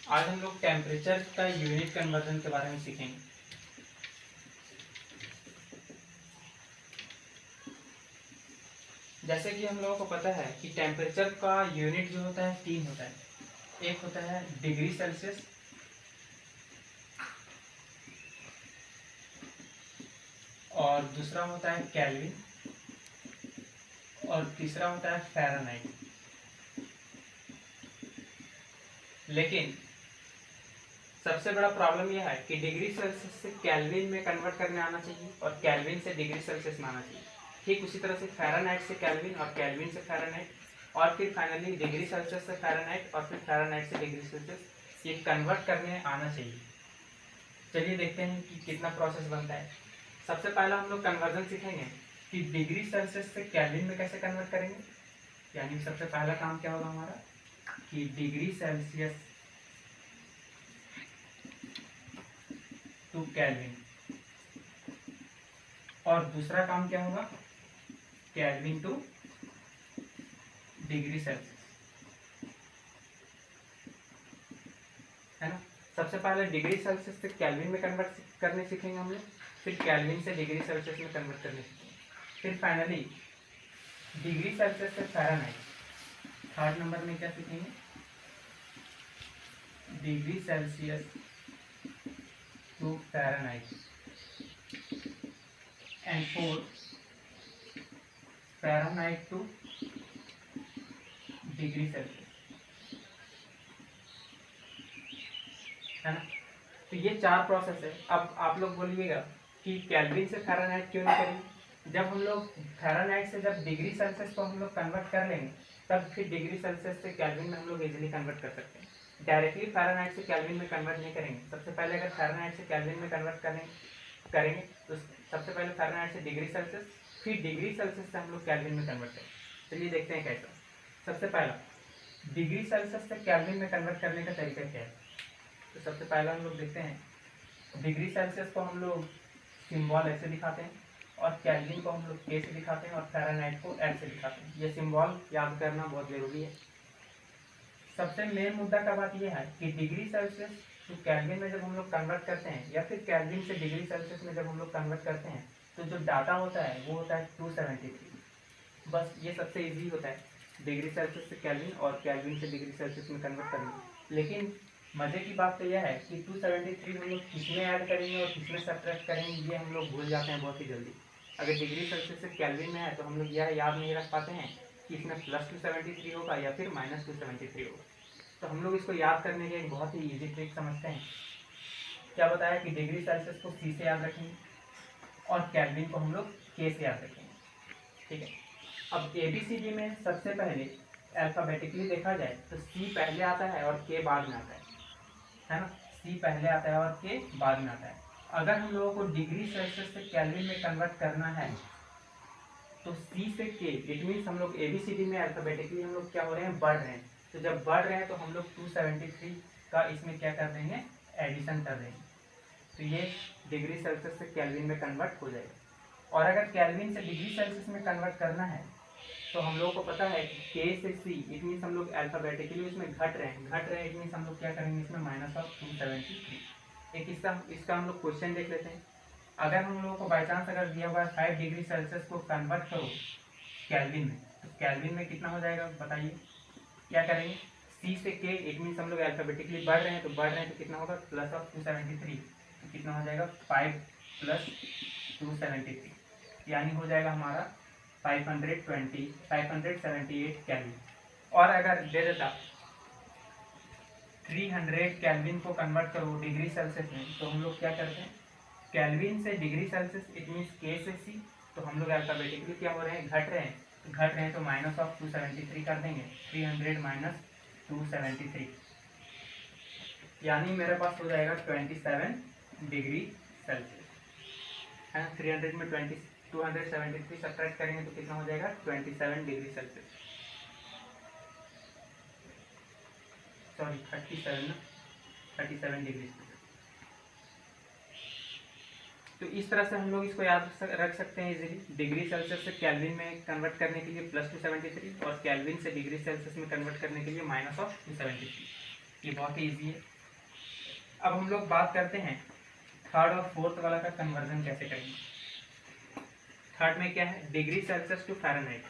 आज हम लोग टेम्परेचर का यूनिट कन्वर्जन के बारे में सीखेंगे। जैसे कि हम लोगों को पता है कि टेम्परेचर का यूनिट जो होता है 3 होता है। एक होता है डिग्री सेल्सियस, और दूसरा होता है केल्विन, और तीसरा होता है फ़ारेनहाइट। लेकिन सबसे बड़ा प्रॉब्लम यह है कि डिग्री सेल्सियस से केल्विन में कन्वर्ट करने आना चाहिए और केल्विन से डिग्री सेल्सियस में आना चाहिए। ठीक उसी तरह से फ़ारेनहाइट से केल्विन और केल्विन से फ़ारेनहाइट, और फिर फाइनली डिग्री सेल्सियस से फ़ारेनहाइट और फिर फ़ारेनहाइट से डिग्री सेल्सियस, ये कन्वर्ट करने आना चाहिए। चलिए देखते हैं कि कितना प्रोसेस बनता है। सबसे पहला हम लोग कन्वर्जन सीखेंगे कि डिग्री सेल्सियस से केल्विन में कैसे कन्वर्ट करेंगे। यानी सबसे पहला काम क्या होगा हमारा कि डिग्री सेल्सियस टू केल्विन, और दूसरा काम क्या होगा केल्विन टू डिग्री सेल्सियस, है ना। सबसे पहले डिग्री सेल्सियस से केल्विन में कन्वर्ट करने सीखेंगे हम लोग, फिर केल्विन से डिग्री सेल्सियस में कन्वर्ट करने सीखेंगे, फिर फाइनली डिग्री सेल्सियस से फ़ारेनहाइट। थर्ड नंबर में क्या सीखेंगे, degree Celsius to Fahrenheit, and fourth Fahrenheit to degree Celsius, है ना। तो ये 4 प्रोसेस है। अब आप लोग बोलिएगा कि केल्विन से फ़ारेनहाइट क्यों नहीं करेंगे। जब हम लोग फ़ारेनहाइट से जब डिग्री सेल्सियस को हम लोग कन्वर्ट कर लेंगे, तब फिर डिग्री सेल्सियस से केल्विन में हम लोग इजीली कन्वर्ट कर सकते हैं। डायरेक्टली फ़ारेनहाइट से केल्विन में कन्वर्ट नहीं करेंगे। सबसे पहले अगर फ़ारेनहाइट से केल्विन में कन्वर्ट करेंगे तो सबसे पहले फ़ारेनहाइट से डिग्री सेल्सियस, फिर डिग्री सेल्सियस से हम लोग केल्विन में कन्वर्ट करेंगे। चलिए देखते हैं कैसा। सबसे पहला डिग्री सेल्सियस से केल्विन में कन्वर्ट करने का तरीका क्या है। तो सबसे पहला हम लोग देखते हैं, डिग्री सेल्सियस को हम लोग सिंबल ऐसे दिखाते हैं, और केल्विन को हम लोग के से दिखाते हैं, और फ़ारेनहाइट को एल से दिखाते हैं। ये सिंबल याद करना बहुत ज़रूरी है। सबसे मेन मुद्दा का बात यह है कि डिग्री सेल्सियस टू केल्विन में जब हम लोग कन्वर्ट करते हैं, या फिर केल्विन से डिग्री सेल्सियस में जब हम लोग कन्वर्ट करते हैं, तो जो डाटा होता है वो होता है 273। बस ये सबसे ईजी होता है डिग्री सेल्सियस से केल्विन और केल्विन से डिग्री सेल्सियस में कन्वर्ट करना। लेकिन मज़े की बात तो यह है कि 273 हम लोग किसमें ऐड करेंगे और किसमें सब्ट्रैक्ट करेंगे, ये हम लोग भूल जाते हैं बहुत ही जल्दी। अगर डिग्री सेल्सियस से केल्विन में है तो हम लोग यह याद नहीं रख पाते हैं कि इसमें +273 होगा या फिर -273 होगा। तो हम लोग इसको याद करने के एक बहुत ही ईजी ट्रिक समझते हैं। क्या बताया कि डिग्री सेल्सियस को सी से याद रखेंगे और केल्विन को हम लोग के से याद रखेंगे, ठीक है। अब ABCD में सबसे पहले अल्फ़ाबेटिकली देखा जाए तो सी पहले आता है और के बाद में आता है ना। सी पहले आता है और के बाद में आता है। अगर हम लोगों को डिग्री सेल्सियस से केल्विन में कन्वर्ट करना है तो सी से के, इट मीन्स हम लोग ABCD में अल्फ़ाबेटिकली हम लोग क्या हो रहे हैं, बढ़ रहे हैं। तो जब बढ़ रहे हैं तो हम लोग 273 का इसमें क्या कर देंगे, एडिशन कर देंगे। तो ये डिग्री सेल्सियस से केल्विन में कन्वर्ट हो जाएगा। और अगर केल्विन से डिग्री सेल्सियस में कन्वर्ट करना है तो हम लोगों को पता है कि के से सी, इट मीन्स हम लोग अल्फ़ाबेटिकली इसमें घट रहे हैं, इट मीन्स हम लोग क्या करेंगे इसमें -273। एक इसका हम लोग क्वेश्चन देख लेते हैं। अगर हम लोगों को बाई चांस अगर दिया हुआ है 5 डिग्री सेल्सियस को कन्वर्ट करो केल्विन में, तो केल्विन में कितना हो जाएगा बताइए। क्या करेंगे, सी से के, इट मीन्स हम लोग अल्फ़ाबेटिकली बढ़ रहे हैं तो कितना होगा +273, तो कितना हो जाएगा 5 + 273, यानी हो जाएगा हमारा 578 केल्विन। और अगर दे देता 300 केल्विन को कन्वर्ट करो डिग्री सेल्सियस में, तो हम लोग क्या करते हैं, केल्विन से डिग्री सेल्सियस इट मीन्स के से सी, तो हम लोग अल्फ़ाबेटिकली क्या हो रहे हैं, घट रहे हैं तो -273 कर देंगे, 300 - 273, यानी मेरे पास हो जाएगा 27 डिग्री सेल्सियस, है ना। 300 में 273 सब्ट्रैक्ट करेंगे तो कितना हो जाएगा 27 डिग्री सेल्सियस, सॉरी 37 डिग्री। तो इस तरह से हम लोग इसको याद रख सकते हैं इजीली। डिग्री सेल्सियस से केल्विन में कन्वर्ट करने के लिए +273, और केल्विन से डिग्री सेल्सियस में कन्वर्ट करने के लिए -273। ये बहुत ही ईजी है। अब हम लोग बात करते हैं थर्ड और फोर्थ वाला का कन्वर्जन कैसे करेंगे। थर्ड में क्या है, डिग्री सेल्सियस टू फ़ारेनहाइट।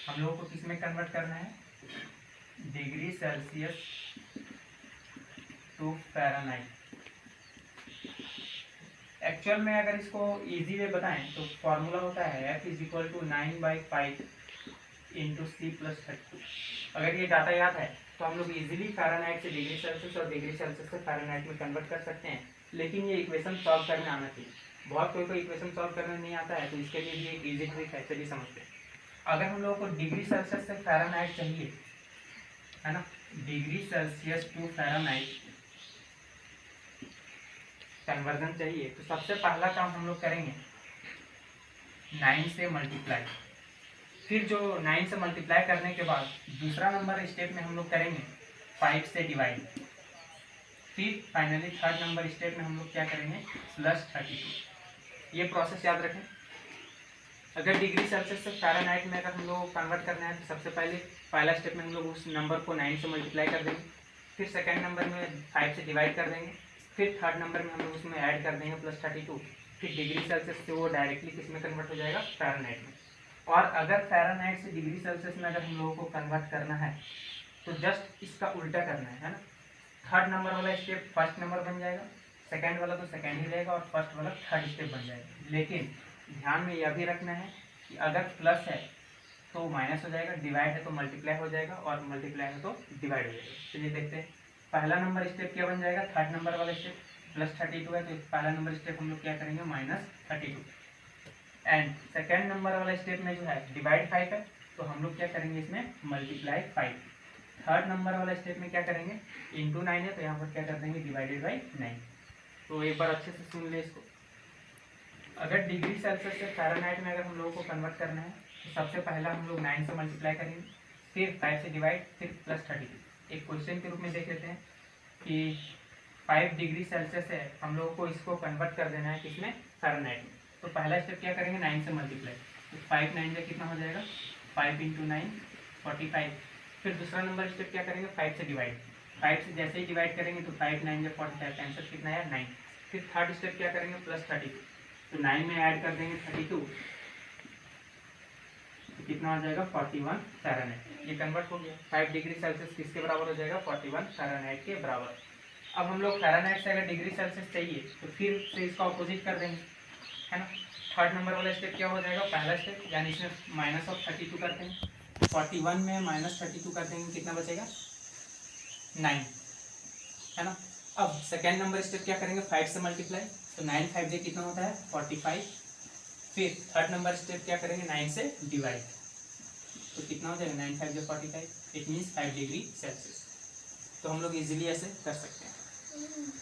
हम लोगों को किस में कन्वर्ट करना है, degree Celsius to Fahrenheit. Actual में अगर इसको इजी वे बताएं तो फॉर्मूला होता है F is equal to 9/5 into C plus 32। अगर ये डाटा याद है तो हम लोग इजीली फ़ारेनहाइट से डिग्री सेल्सियस और डिग्री सेल्सियस से फ़ारेनहाइट में कन्वर्ट कर सकते हैं। लेकिन ये इक्वेशन सॉल्व करने आना चाहिए। बहुत कोई इक्वेशन सॉल्व करने नहीं आता है, तो इसके लिए भी एक इजी ट्रिक है, चलिए समझते हैं। अगर हम लोगों को डिग्री सेल्सियस से फ़ारेनहाइट चाहिए, है ना, degree Celsius to Fahrenheit conversion चाहिए, तो सबसे पहला काम हम लोग करेंगे 9 से मल्टीप्लाई। फिर जो 9 से मल्टीप्लाई करने के बाद दूसरा नंबर स्टेप में हम लोग करेंगे 5 से डिवाइड। फिर फाइनली थर्ड नंबर स्टेप में हम लोग क्या करेंगे, प्लस 32। ये प्रोसेस याद रखें। अगर डिग्री सेल्सियस से फ़ारेनहाइट में अगर हम लोग को कन्वर्ट करना है तो सबसे पहले पहला स्टेप में हम लोग उस नंबर को 9 से मल्टीप्लाई कर देंगे। फिर सेकेंड नंबर में 5 से डिवाइड कर देंगे। फिर थर्ड नंबर में हम लोग उसमें ऐड कर देंगे प्लस 32। फिर डिग्री सेल्सियस से वो डायरेक्टली किस में कन्वर्ट हो जाएगा, फ़ारेनहाइट में। और अगर फ़ारेनहाइट से डिग्री सेल्सियस में अगर हम लोगों को कन्वर्ट करना है तो जस्ट इसका उल्टा करना है ना। थर्ड नंबर वाला स्टेप फर्स्ट नंबर बन जाएगा, सेकेंड वाला तो सेकेंड ही रहेगा, और फर्स्ट वाला थर्ड स्टेप बन जाएगा। लेकिन ध्यान में यह भी रखना है कि अगर प्लस है तो माइनस हो जाएगा, डिवाइड है तो मल्टीप्लाई हो जाएगा, और मल्टीप्लाई है तो डिवाइड हो जाएगा। चलिए देखते हैं पहला नंबर स्टेप क्या बन जाएगा, थर्ड नंबर वाला स्टेप प्लस 32 है तो पहला नंबर स्टेप हम लोग क्या करेंगे, माइनस 32। एंड सेकेंड नंबर वाला स्टेप में जो है डिवाइड 5 है तो हम लोग क्या करेंगे, इसमें मल्टीप्लाई 5। थर्ड नंबर वाला स्टेप में क्या करेंगे, इंटू 9 है तो यहाँ पर क्या कर देंगे, डिवाइडेड बाई 9। तो एक बार अच्छे से सुन ले इसको। अगर डिग्री सेल्सियस से फ़ारेनहाइट में अगर हम लोगों को कन्वर्ट करना है तो सबसे पहला हम लोग 9 से मल्टीप्लाई करेंगे, फिर 5 से डिवाइड, फिर प्लस 32। एक क्वेश्चन के रूप में देख लेते हैं कि 5 डिग्री सेल्सियस है, हम लोगों को इसको कन्वर्ट कर देना है किसमें, फ़ारेनहाइट में। तो पहला स्टेप क्या करेंगे, 9 से मल्टीप्लाई, तो 5 9 में कितना हो जाएगा, 5 इंटू 9 45। फिर दूसरा नंबर स्टेप क्या करेंगे, 5 से डिवाइड। 5 से जैसे ही डिवाइड करेंगे तो 5 9 में 45, आंसर कितना है, 9। फिर थर्ड स्टेप क्या करेंगे, प्लस 32, तो 9 में ऐड कर देंगे 32 तो कितना हो जाएगा, 41 फ़ारेनहाइट। ये कन्वर्ट हो गया। 5 डिग्री सेल्सियस किसके बराबर हो जाएगा, 41 फ़ारेनहाइट के बराबर। अब हम लोग फ़ारेनहाइट से अगर डिग्री सेल्सियस चाहिए तो फिर से इसका ऑपोजिट कर देंगे, है ना। थर्ड नंबर वाला स्टेप क्या हो जाएगा, पहला स्टेप, यानी इसमें माइनस ऑफ 32 करते हैं, 41 में माइनस 32 कर देंगे, कितना बचेगा, 9, है ना। अब सेकेंड नंबर स्टेप क्या करेंगे, 5 से मल्टीप्लाई, तो 9 5 कितना होता है, 45। फिर थर्ड नंबर स्टेप क्या करेंगे, 9 से डिवाइड, तो कितना हो जाएगा, 9 5 45, इट मीन्स 5 डिग्री सेल्सियस। तो हम लोग इजीली ऐसे कर सकते हैं।